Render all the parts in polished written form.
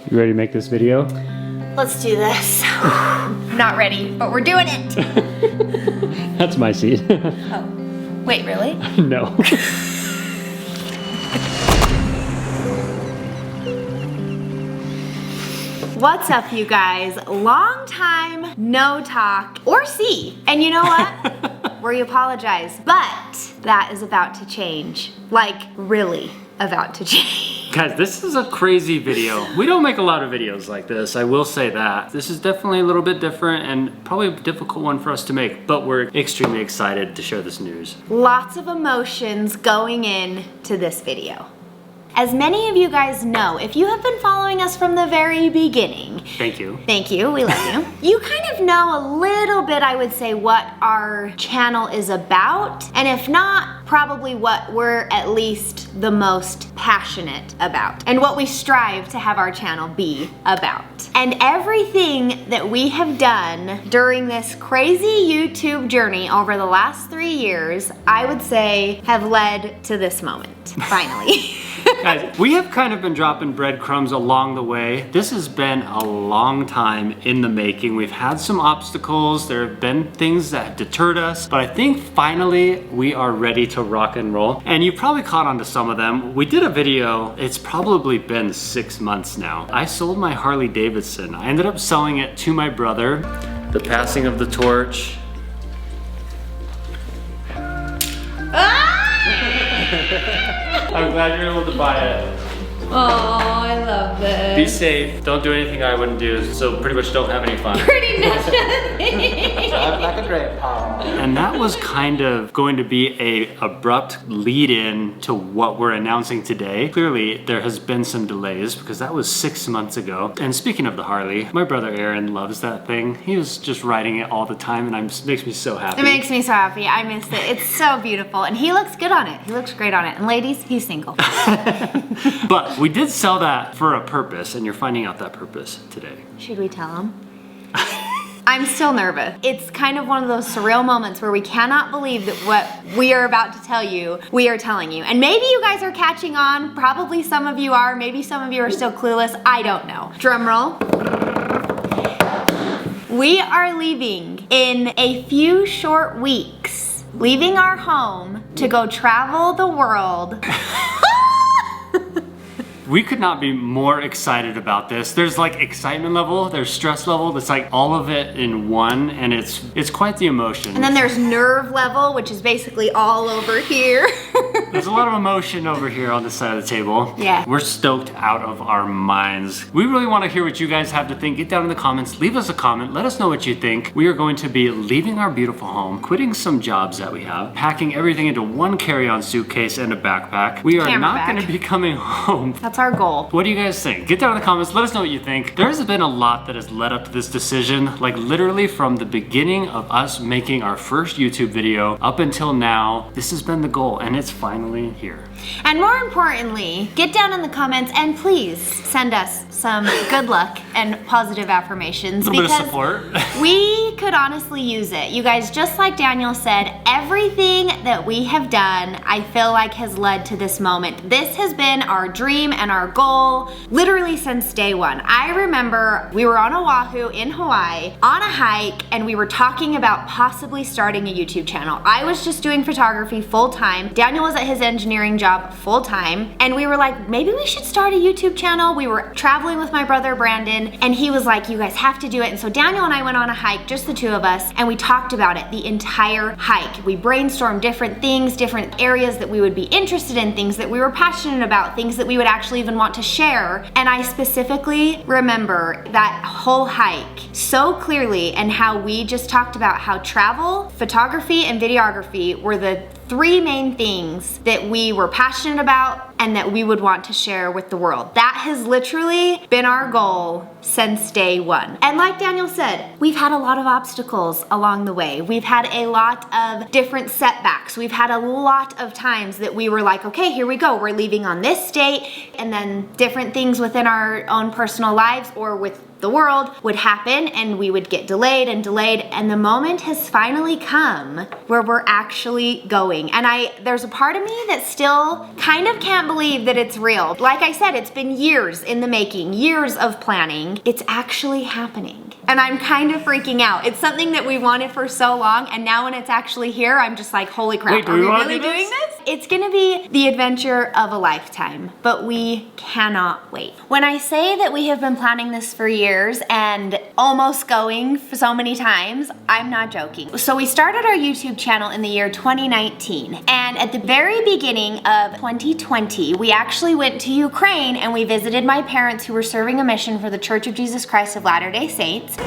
You ready to make this video? Let's do this. Not ready, but we're doing it. That's my seat. Oh, wait, really? No. What's up, you guys? Long time no talk or see. And you know what? We apologize, but that is about to change. Like, really about to change. Guys, this is a crazy video. We don't make a lot of videos like this, I will say that. This is definitely a little bit different and probably a difficult one for us to make, but we're extremely excited to share this news. Lots of emotions going in to this video. As many of you guys know, if you have been following us from the very beginning, Thank you. Thank you, we love you. You kind of know a little bit, I would say, what our channel is about, and if not, probably what we're at least the most passionate about, and what we strive to have our channel be about. And everything that we have done during this crazy YouTube journey over the last 3 years, I would say, have led to this moment, finally. Guys, we have kind of been dropping breadcrumbs along the way. This has been a long time in the making. We've had some obstacles. There have been things that have deterred us, but I think finally we are ready to rock and roll. And you probably caught on to some of them. We did a video, it's probably been 6 months now. I sold my Harley Davidson. I ended up selling it to my brother. The passing of the torch. I'm glad you're able to buy it. Oh, I love this. Be safe. Don't do anything I wouldn't do, so pretty much don't have any fun. Pretty much nothing. Like a grandpa. And that was kind of going to be a abrupt lead-in to what we're announcing today. Clearly, there has been some delays because that was 6 months ago. And speaking of the Harley, my brother Aaron loves that thing. He was just riding it all the time, and it makes me so happy. It makes me so happy. I miss it. It's so beautiful, and he looks good on it. He looks great on it. And ladies, he's single. But we did sell that for a purpose, and you're finding out that purpose today. Should we tell him? I'm still nervous. It's kind of one of those surreal moments where we cannot believe that what we are about to tell you, we are telling you. And maybe you guys are catching on. Probably some of you are. Maybe some of you are still clueless. I don't know. Drum roll. We are leaving in a few short weeks, leaving our home to go travel the world. We could not be more excited about this. There's like excitement level, there's stress level, it's like all of it in one, and it's quite the emotion. And then there's nerve level, which is basically all over here. There's a lot of emotion over here on this side of the table. Yeah. We're stoked out of our minds. We really want to hear what you guys have to think. Get down in the comments, leave us a comment, let us know what you think. We are going to be leaving our beautiful home, quitting some jobs that we have, packing everything into one carry-on suitcase and a backpack. We are not going to be coming home. That's our goal. What do you guys think? Get down in the comments, let us know what you think. There has been a lot that has led up to this decision, like literally from the beginning of us making our first YouTube video up until now. This has been the goal, and it's finally here. And more importantly, get down in the comments and please send us some good luck and positive affirmations, A little bit of support. We could honestly use it. You guys, just like Daniel said, everything that we have done, I feel like has led to this moment. This has been our dream and our goal literally since day one. I remember we were on Oahu in Hawaii on a hike, and we were talking about possibly starting a YouTube channel. I was just doing photography full time. Daniel was at his engineering job full time, and we were like, maybe we should start a YouTube channel. We were traveling with my brother Brandon, and he was like, you guys have to do it. And so Daniel and I went on a hike, just the two of us, and we talked about it the entire hike. We brainstormed different things, different areas that we would be interested in, things that we were passionate about, things that we would actually even want to share. And I specifically remember that whole hike so clearly, and how we just talked about how travel, photography, and videography were the 3 main things that we were passionate about and that we would want to share with the world. That has literally been our goal since day one. And like Daniel said, we've had a lot of obstacles along the way. We've had a lot of different setbacks. We've had a lot of times that we were like, okay, here we go. We're leaving on this date, and then different things within our own personal lives or with the world would happen, and we would get delayed, and the moment has finally come where we're actually going. And there's a part of me that still kind of can't believe that it's real. Like I said, it's been years in the making, years of planning. It's actually happening. And I'm kind of freaking out. It's something that we wanted for so long, and now when it's actually here, I'm just like, holy crap, wait, are we really doing this? It's gonna be the adventure of a lifetime, but we cannot wait. When I say that we have been planning this for years and almost going for so many times, I'm not joking. So we started our YouTube channel in the year 2019, and at the very beginning of 2020, we actually went to Ukraine and we visited my parents who were serving a mission for the Church of Jesus Christ of Latter-day Saints.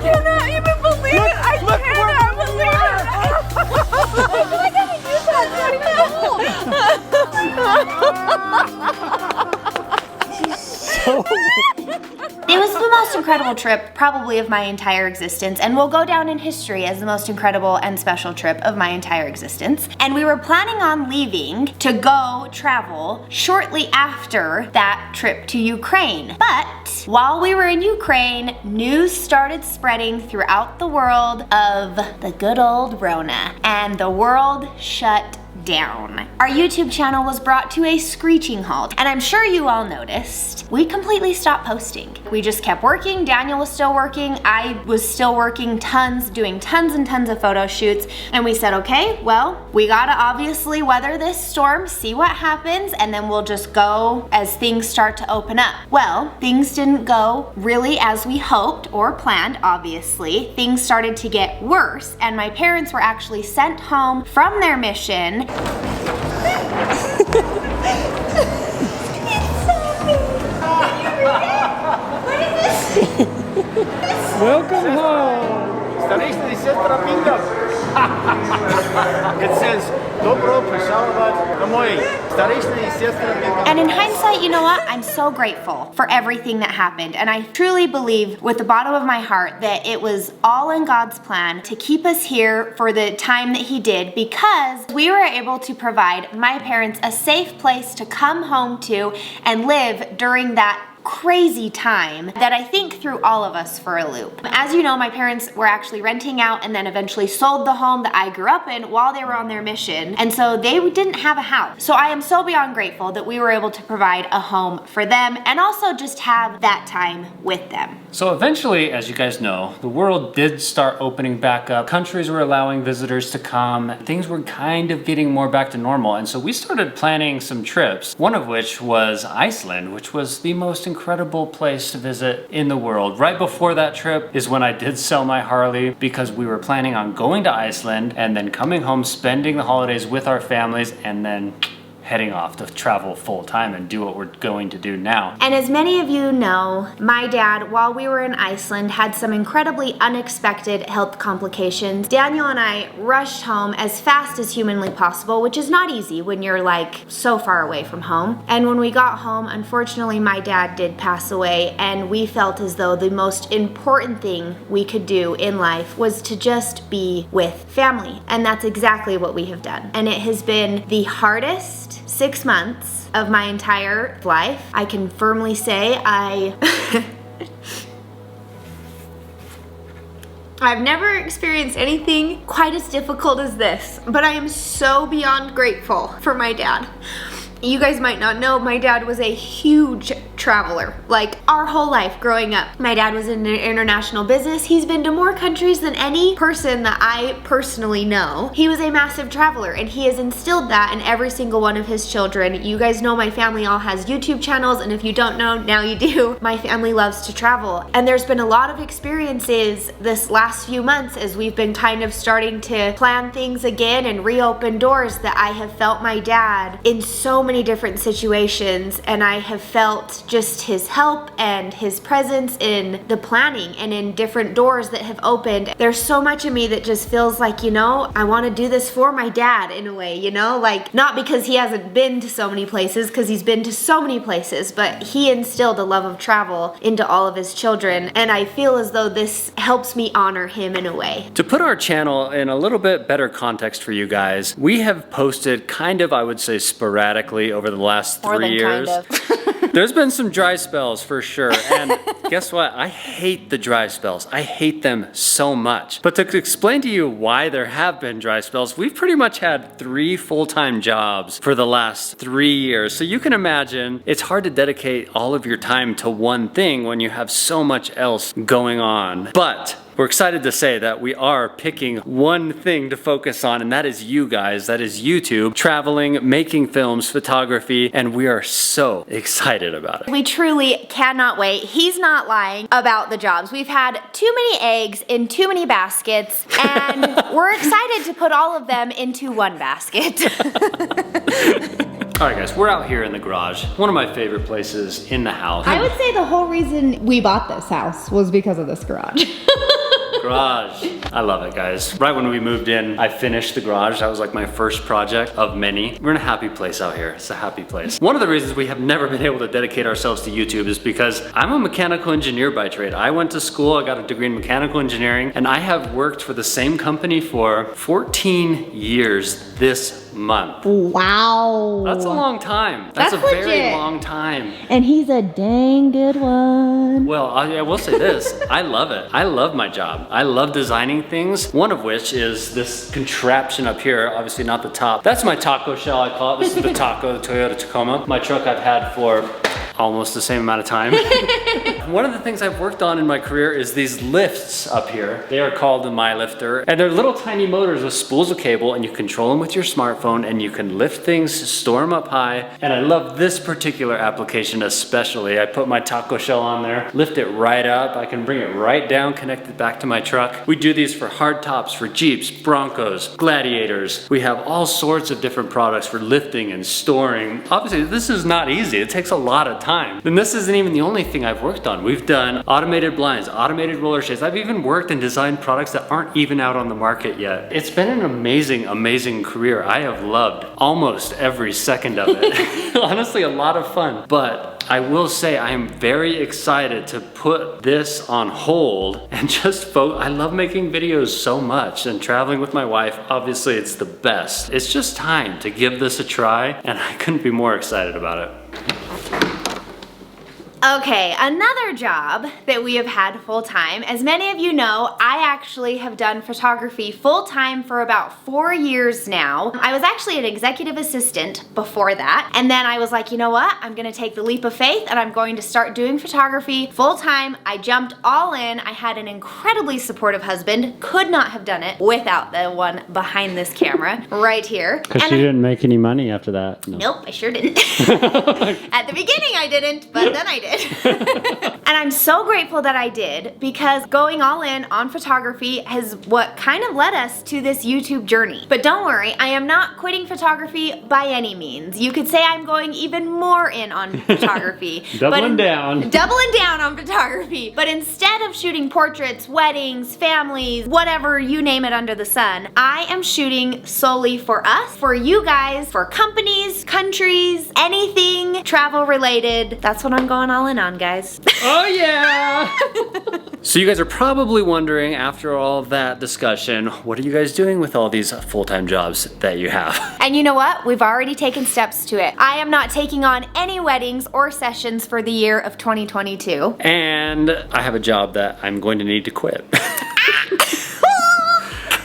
Cannot even believe it! I cannot believe it! I gotta use that! It was the most incredible trip probably of my entire existence, and will go down in history as the most incredible and special trip of my entire existence. And we were planning on leaving to go travel shortly after that trip to Ukraine. But while we were in Ukraine, news started spreading throughout the world of the good old Rona, and the world shut down. Our YouTube channel was brought to a screeching halt, and I'm sure you all noticed, we completely stopped posting. We just kept working. Daniel was still working. I was still working tons, doing tons and tons of photo shoots, and we said, okay, well, we gotta obviously weather this storm, see what happens, and then we'll just go as things start to open up. Well, things didn't go really as we hoped or planned, obviously. Things started to get worse, and my parents were actually sent home from their mission. Welcome home. It says, Dobro пожаловать домой. Старейшины и сестры. And in hindsight, you know what? I'm so grateful for everything that happened. And I truly believe with the bottom of my heart that it was all in God's plan to keep us here for the time that He did, because we were able to provide my parents a safe place to come home to and live during that crazy time that I think threw all of us for a loop. As you know, my parents were actually renting out and then eventually sold the home that I grew up in while they were on their mission, and so they didn't have a house. So I am so beyond grateful that we were able to provide a home for them and also just have that time with them. So eventually, as you guys know, the world did start opening back up. Countries were allowing visitors to come. Things were kind of getting more back to normal, and so we started planning some trips, one of which was Iceland, which was the most incredible place to visit in the world. Right before that trip is when I did sell my Harley, because we were planning on going to Iceland and then coming home, spending the holidays with our families, and then heading off to travel full time and do what we're going to do now. And as many of you know, my dad, while we were in Iceland, had some incredibly unexpected health complications. Daniel and I rushed home as fast as humanly possible, which is not easy when you're like so far away from home. And when we got home, unfortunately, my dad did pass away, and we felt as though the most important thing we could do in life was to just be with family. And that's exactly what we have done. And it has been the hardest 6 months of my entire life. I can firmly say I've never experienced anything quite as difficult as this, but I am so beyond grateful for my dad. You guys might not know, my dad was a huge traveler, like our whole life growing up. My dad was in international business. He's been to more countries than any person that I personally know. He was a massive traveler, and he has instilled that in every single one of his children. You guys know my family all has YouTube channels, and if you don't know, now you do. My family loves to travel, and there's been a lot of experiences this last few months as we've been kind of starting to plan things again and reopen doors, that I have felt my dad in so many different situations, and I have felt just his help and his presence in the planning and in different doors that have opened. There's so much of me that just feels like, you know, I want to do this for my dad in a way, you know, like not because he hasn't been to so many places, because he's been to so many places, but he instilled a love of travel into all of his children, and I feel as though this helps me honor him in a way. To put our channel in a little bit better context for you guys, we have posted kind of, I would say, sporadically over the last 3 years. Kind of. There's been some dry spells for sure, and guess what? I hate the dry spells. I hate them so much. But to explain to you why there have been dry spells, we've pretty much had 3 full-time jobs for the last 3 years. So you can imagine it's hard to dedicate all of your time to one thing when you have so much else going on. But we're excited to say that we are picking one thing to focus on, and that is you guys. That is YouTube, traveling, making films, photography, and we are so excited about it. We truly cannot wait. He's not lying about the jobs. We've had too many eggs in too many baskets, and we're excited to put all of them into one basket. All right, guys, we're out here in the garage. One of my favorite places in the house. I would say the whole reason we bought this house was because of this garage. Garage. I love it, guys. Right when we moved in, I finished the garage. That was like my first project of many. We're in a happy place out here. It's a happy place. One of the reasons we have never been able to dedicate ourselves to YouTube is because I'm a mechanical engineer by trade. I went to school, I got a degree in mechanical engineering, and I have worked for the same company for 14 years this month. Wow. That's a long time. That's a very legit. long time. And he's a dang good one. Well, I will say this, I love it. I love my job. I love designing things, one of which is this contraption up here, obviously not the top. That's my taco shell, I call it. This is the Taco, the Toyota Tacoma. My truck I've had for almost the same amount of time. One of the things I've worked on in my career is these lifts up here. They are called the My Lifter, and they're little tiny motors with spools of cable, and you control them with your smartphone, and you can lift things, store them up high. And I love this particular application especially. I put my taco shell on there, lift it right up. I can bring it right down, connect it back to my truck. We do these for hard tops, for Jeeps, Broncos, Gladiators. We have all sorts of different products for lifting and storing. Obviously, this is not easy. It takes a lot of time. And this isn't even the only thing I've worked on. We've done automated blinds, automated roller shades. I've even worked and designed products that aren't even out on the market yet. It's been an amazing, amazing career. I have loved almost every second of it. Honestly, a lot of fun. But I will say I am very excited to put this on hold and just I love making videos so much, and traveling with my wife, obviously it's the best. It's just time to give this a try, and I couldn't be more excited about it. Okay, another job that we have had full-time. As many of you know, I actually have done photography full-time for about 4 years now. I was actually an executive assistant before that, and then I was like, you know what? I'm gonna take the leap of faith and I'm going to start doing photography full-time. I jumped all in. I had an incredibly supportive husband. Could not have done it without the one behind this camera right here. Because you didn't make any money after that. No. Nope, I sure didn't. At the beginning I didn't, but then I did. And I'm so grateful that I did, because going all in on photography is what kind of led us to this YouTube journey. But don't worry, I am not quitting photography by any means. You could say I'm going even more in on photography. Doubling down. Doubling down on photography. But instead of shooting portraits, weddings, families, whatever you name it under the sun, I am shooting solely for us, for you guys, for companies, countries, anything travel related. That's what I'm going all in on, guys. Oh yeah! So you guys are probably wondering, after all that discussion, what are you guys doing with all these full-time jobs that you have? And you know what? We've already taken steps to it. I am not taking on any weddings or sessions for the year of 2022. And I have a job that I'm going to need to quit.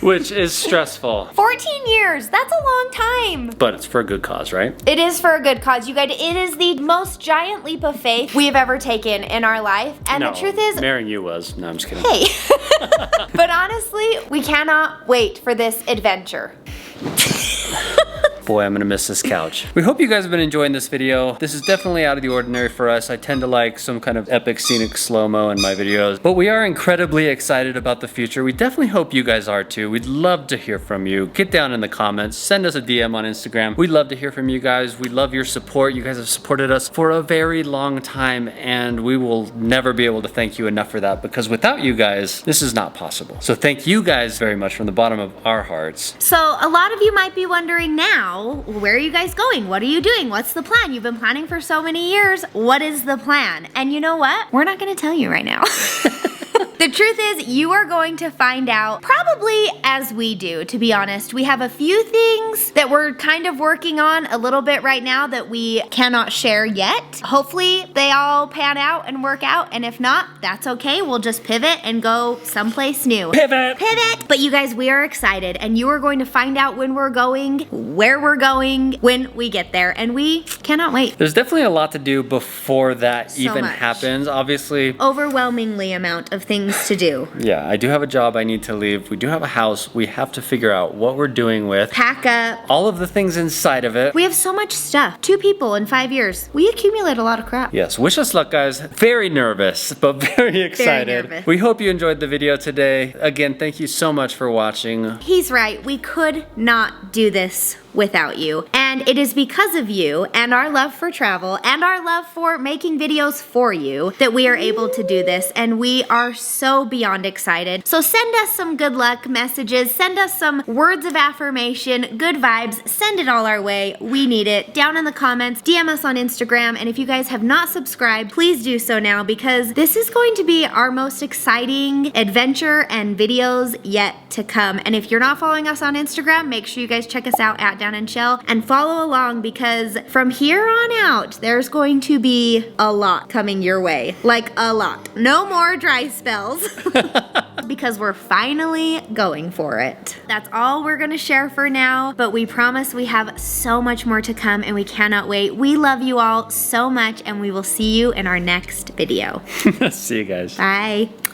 Which is stressful. 14 years, that's a long time. But it's for a good cause, right? It is for a good cause. You guys, it is the most giant leap of faith we have ever taken in our life. And No, the truth is, marrying you was. No, I'm just kidding. hey. But honestly, we cannot wait for this adventure. Boy, I'm gonna miss this couch. We hope you guys have been enjoying this video. This is definitely out of the ordinary for us. I tend to like some kind of epic scenic slow-mo in my videos, but we are incredibly excited about the future. We definitely hope you guys are too. We'd love to hear from you. Get down in the comments, send us a DM on Instagram. We'd love to hear from you guys. We love your support. You guys have supported us for a very long time, and we will never be able to thank you enough for that, because without you guys, this is not possible. So thank you guys very much from the bottom of our hearts. So a lot of you might be wondering now, where are you guys going? What are you doing? What's the plan? You've been planning for so many years. What is the plan? And you know what? We're not gonna tell you right now. The truth is, you are going to find out probably as we do, to be honest. We have a few things that we're kind of working on a little bit right now that we cannot share yet. Hopefully they all pan out and work out, and if not, that's okay. We'll just pivot and go someplace new. Pivot! Pivot! But you guys, we are excited, and you are going to find out when we're going, where we're going, when we get there, and we cannot wait. There's definitely a lot to do before that So even much. happens. Obviously, Overwhelmingly amount of things to do. yeah, I do have a job I need to leave. We do have a house we have to figure out what we're doing with. Pack up. All of the things inside of it. We have so much stuff. 2 people in 5 years. We accumulate a lot of crap. Yes, wish us luck, guys. Very nervous, but very excited. nervous. We hope you enjoyed the video today. Again, thank you so much for watching. He's right. We could not do this without you. And it is because of you and our love for travel and our love for making videos for you that we are able to do this, and we are so beyond excited. So send us some good luck messages, send us some words of affirmation, good vibes, send it all our way. We need it. Down in the comments, DM us on Instagram, and if you guys have not subscribed, please do so now, because this is going to be our most exciting adventure and videos yet to come. And if you're not following us on Instagram, make sure you guys check us out at danandchelle and follow along, because from here on out, there's going to be a lot coming your way. Like a lot. No more dry spells. Because we're finally going for it. That's all we're gonna share for now, but we promise we have so much more to come, and we cannot wait. We love you all so much, and we will see you in our next video. See you guys. Bye.